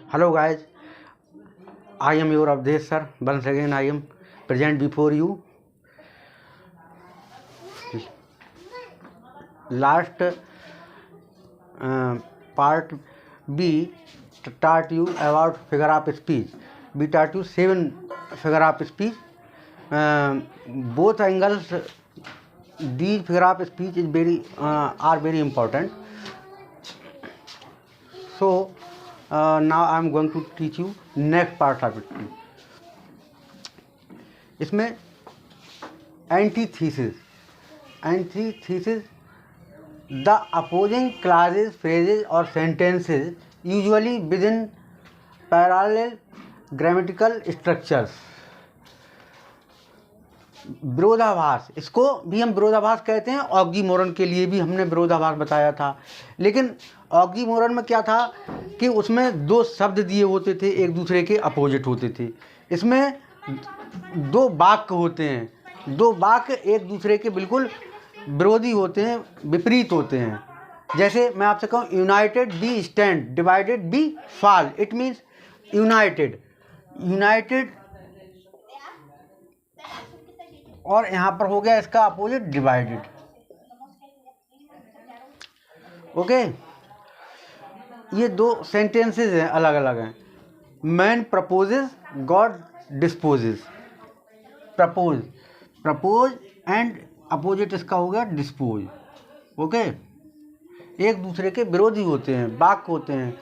Hello guys, I am your Avdesh sir. Once again I am present before you. Last part B taught you about figure of speech. We taught you 7 figure of speech. Both angles, these figure of speech is are very important. So now I am going to teach you next part of it. इसमें antithesis the opposing clauses phrases और sentences usually within parallel grammatical structures. विरोधाभास, इसको भी हम विरोधाभास कहते हैं। Oxymoron के लिए भी हमने विरोधाभास बताया था, लेकिन ऑक्सीमोरन में क्या था कि उसमें 2 शब्द दिए होते थे, एक दूसरे के अपोजिट होते थे। इसमें 2 वाक्य होते हैं, 2 वाक्य एक दूसरे के बिल्कुल विरोधी होते हैं, विपरीत होते हैं। जैसे मैं आपसे कहूँ united we stand, divided we fall. It means united और यहाँ पर हो गया इसका अपोजिट डिवाइडेड। ओके, ये 2 सेंटेंसेस हैं, अलग अलग हैं। Man proposes, God disposes. Propose and opposite इसका हो गया डिस्पोज। ओके, एक दूसरे के विरोधी होते हैं, वाक्य होते हैं।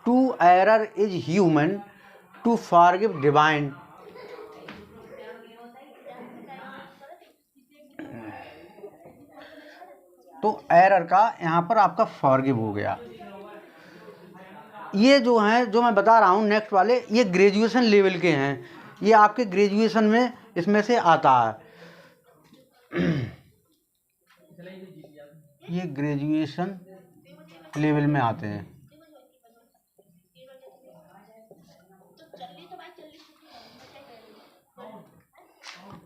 To error is human, to forgive divine. तो एरर का यहाँ पर आपका फॉरगिव हो गया। ये जो हैं, जो मैं बता रहा हूँ नेक्स्ट वाले, ये ग्रेजुएशन लेवल के हैं। ये आपके ग्रेजुएशन में इसमें से आता है। ये ग्रेजुएशन लेवल में आते हैं।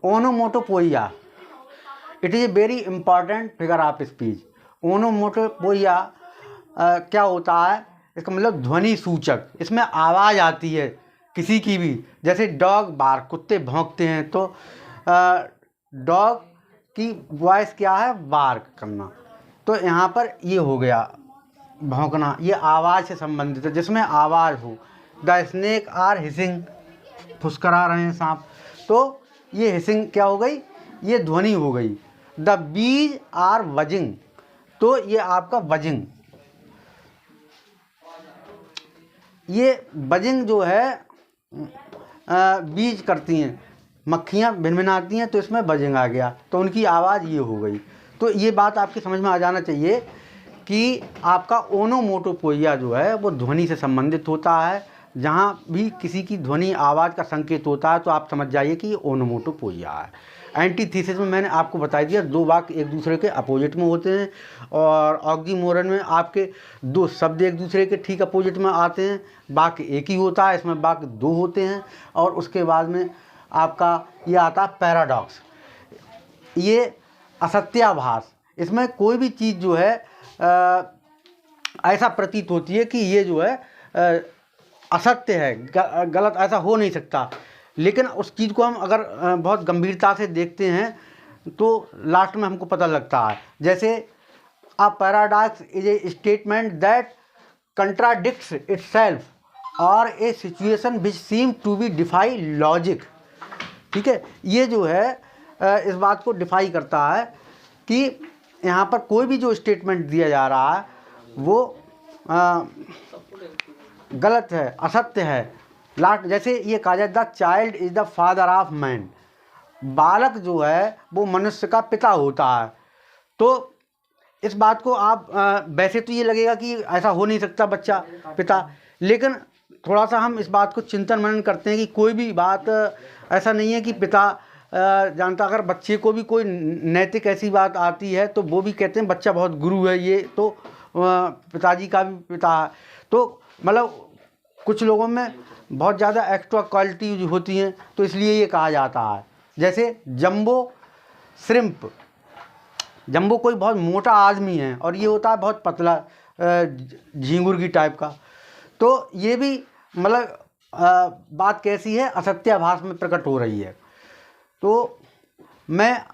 Onomatopoeia, it is a very important figure of speech. Onomatopoeia क्या होता है, इसका मतलब ध्वनि सूचक। इसमें आवाज़ आती है किसी की भी, जैसे डॉग बार्क, कुत्ते भौंकते हैं तो डॉग की वॉइस क्या है, बार्क करना। तो यहाँ पर ये हो गया भौंकना, ये आवाज़ से संबंधित है, जिसमें आवाज़ हो। द स्नेक आर हिसिंग, फुसकरा रहे हैं सांप, तो ये हिसिंग क्या हो गई, ये ध्वनि हो गई। द बीज आर बजिंग, तो ये आपका बजिंग। ये बजिंग जो है बीज करती हैं, मक्खियाँ भिनभिनाती हैं, तो इसमें बजिंग आ गया, तो उनकी आवाज़ ये हो गई। तो ये बात आपकी समझ में आ जाना चाहिए कि आपका ओनोमोटोपोइया जो है वो ध्वनि से संबंधित होता है। जहाँ भी किसी की ध्वनि आवाज़ का संकेत होता है तो आप समझ जाइए कि ये ओनोमोटोपोइया है। एंटीथीसिस में मैंने आपको बता दिया, 2 वाक्य एक दूसरे के अपोजिट में होते हैं, और ऑक्सीमोरन में आपके 2 शब्द एक दूसरे के ठीक अपोजिट में आते हैं, वाक्य एक ही होता है, इसमें वाक्य 2 होते हैं। और उसके बाद में आपका ये आता है पैराडॉक्स, ये असत्याभास। इसमें कोई भी चीज़ जो है ऐसा प्रतीत होती है कि ये जो है असत्य है, गलत, ऐसा हो नहीं सकता, लेकिन उस चीज़ को हम अगर बहुत गंभीरता से देखते हैं तो लास्ट में हमको पता लगता है। जैसे a paradox is a statement that contradicts itself और a situation which seem to be defy logic. ठीक है, ये जो है इस बात को डिफाई करता है कि यहाँ पर कोई भी जो स्टेटमेंट दिया जा रहा है वो गलत है, असत्य है। लास्ट जैसे ये कहा जाए, the child is the father of man, बालक जो है वो मनुष्य का पिता होता है। तो इस बात को आप वैसे तो ये लगेगा कि ऐसा हो नहीं सकता बच्चा पिता, लेकिन थोड़ा सा हम इस बात को चिंतन मनन करते हैं कि कोई भी बात ऐसा नहीं है कि पिता जानता। अगर बच्चे को भी कोई नैतिक ऐसी बात आती है तो वो भी कहते हैं बच्चा बहुत गुरु है, ये तो पिताजी का भी पिता है। तो मतलब कुछ लोगों में बहुत ज़्यादा एक्स्ट्रा क्वालिटी होती हैं, तो इसलिए ये कहा जाता है। जैसे जंबो श्रिम्प, जंबो कोई बहुत मोटा आदमी है और ये होता है बहुत पतला झींगुर की टाइप का, तो ये भी मतलब बात कैसी है, असत्याभास में प्रकट हो रही है। तो मैं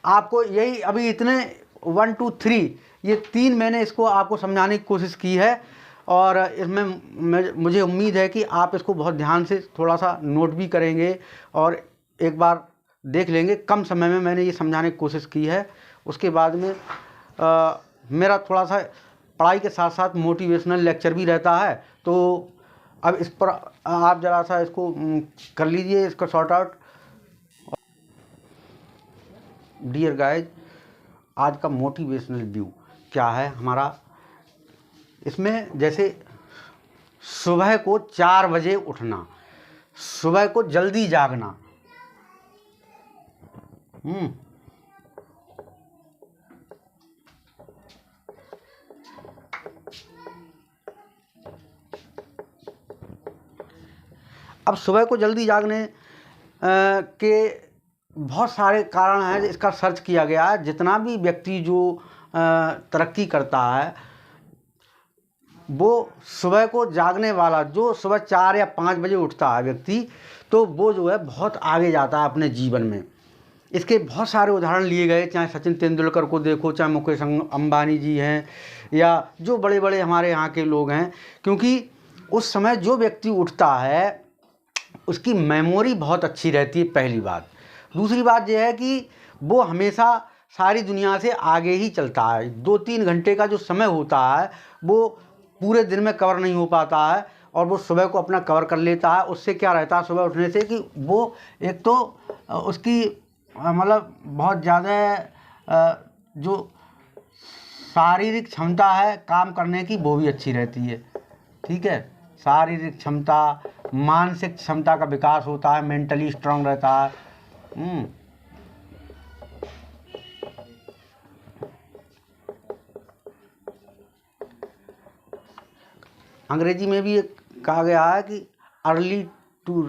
आपको यही अभी इतने 1 2 3 ये 3 मैंने इसको आपको समझाने की कोशिश की है, और इसमें मुझे उम्मीद है कि आप इसको बहुत ध्यान से थोड़ा सा नोट भी करेंगे और एक बार देख लेंगे। कम समय में मैंने ये समझाने की कोशिश की है। उसके बाद में मेरा थोड़ा सा पढ़ाई के साथ साथ मोटिवेशनल लेक्चर भी रहता है, तो अब इस पर आप ज़रा सा इसको कर लीजिए, इसको सॉर्ट आउट। डियर गाइज, आज का मोटिवेशनल व्यू क्या है हमारा, इसमें जैसे सुबह को 4 बजे उठना, सुबह को जल्दी जागना। अब सुबह को जल्दी जागने के बहुत सारे कारण हैं, इसका सर्च किया गया है। जितना भी व्यक्ति जो तरक्की करता है, वो सुबह को जागने वाला, जो सुबह 4 या 5 बजे उठता है व्यक्ति, तो वो जो है बहुत आगे जाता है अपने जीवन में। इसके बहुत सारे उदाहरण लिए गए, चाहे सचिन तेंदुलकर को देखो, चाहे मुकेश अंबानी जी हैं, या जो बड़े बड़े हमारे यहाँ के लोग हैं। क्योंकि उस समय जो व्यक्ति उठता है उसकी मेमोरी बहुत अच्छी रहती है, पहली बात। दूसरी बात यह है कि वो हमेशा सारी दुनिया से आगे ही चलता है। 2-3 घंटे का जो समय होता है वो पूरे दिन में कवर नहीं हो पाता है, और वो सुबह को अपना कवर कर लेता है। उससे क्या रहता है सुबह उठने से, कि वो एक तो उसकी मतलब बहुत ज़्यादा जो शारीरिक क्षमता है काम करने की, वो भी अच्छी रहती है। ठीक है, शारीरिक क्षमता, मानसिक क्षमता का विकास होता है, मेंटली स्ट्रांग रहता है। अंग्रेजी में भी एक कहा गया है कि early to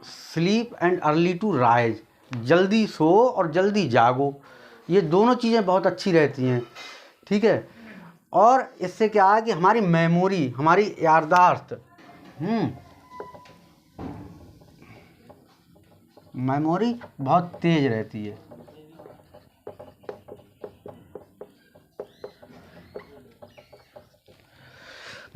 sleep and early to rise, जल्दी सो और जल्दी जागो। ये दोनों चीज़ें बहुत अच्छी रहती हैं। ठीक है, और इससे क्या है कि हमारी मेमोरी, हमारी याददाश्त, मेमोरी बहुत तेज रहती है।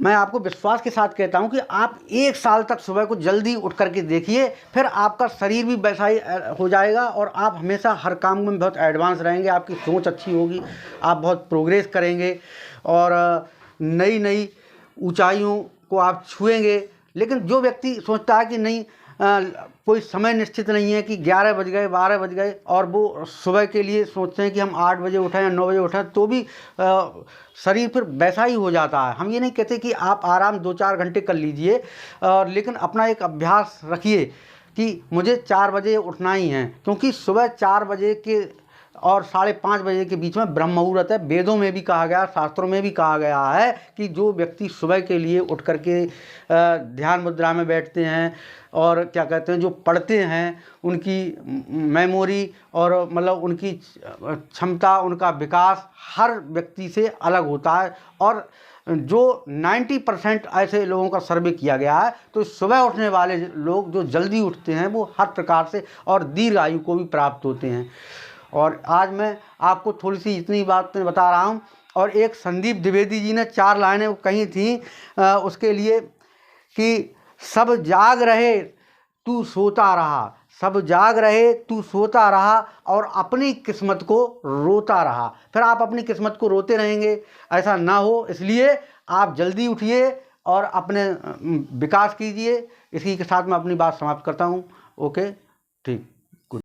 मैं आपको विश्वास के साथ कहता हूं कि आप 1 साल तक सुबह को जल्दी उठ करके देखिए, फिर आपका शरीर भी वैसा ही हो जाएगा, और आप हमेशा हर काम में बहुत एडवांस रहेंगे। आपकी सोच अच्छी होगी, आप बहुत प्रोग्रेस करेंगे, और नई नई ऊंचाइयों को आप छुएंगे। लेकिन जो व्यक्ति सोचता है कि नहीं, कोई समय निश्चित नहीं है कि 11 बज गए, 12 बज गए, और वो सुबह के लिए सोचते हैं कि हम 8 बजे उठें या 9 बजे उठें, तो भी शरीर फिर वैसा ही हो जाता है। हम ये नहीं कहते कि आप आराम 2-4 घंटे कर लीजिए, लेकिन अपना एक अभ्यास रखिए कि मुझे 4 बजे उठना ही है, क्योंकि सुबह 4 बजे के और 5:30 बजे के बीच में ब्रह्म मुहूर्त है। वेदों में भी कहा गया, शास्त्रों में भी कहा गया है कि जो व्यक्ति सुबह के लिए उठ करके ध्यान मुद्रा में बैठते हैं और क्या कहते हैं, जो पढ़ते हैं, उनकी मेमोरी और मतलब उनकी क्षमता, उनका विकास हर व्यक्ति से अलग होता है। और जो 90% ऐसे लोगों का सर्वे किया गया है, तो सुबह उठने वाले लोग जो जल्दी उठते हैं वो हर प्रकार से और दीर्घ आयु को भी प्राप्त होते हैं। और आज मैं आपको थोड़ी सी इतनी बातें बता रहा हूँ। और एक संदीप द्विवेदी जी ने 4 लाइनें कही थी उसके लिए, कि सब जाग रहे तू सोता रहा, सब जाग रहे तू सोता रहा, और अपनी किस्मत को रोता रहा। फिर आप अपनी किस्मत को रोते रहेंगे, ऐसा ना हो, इसलिए आप जल्दी उठिए और अपने विकास कीजिए। इसी के साथ मैं अपनी बात समाप्त करता हूँ। ओके, ठीक।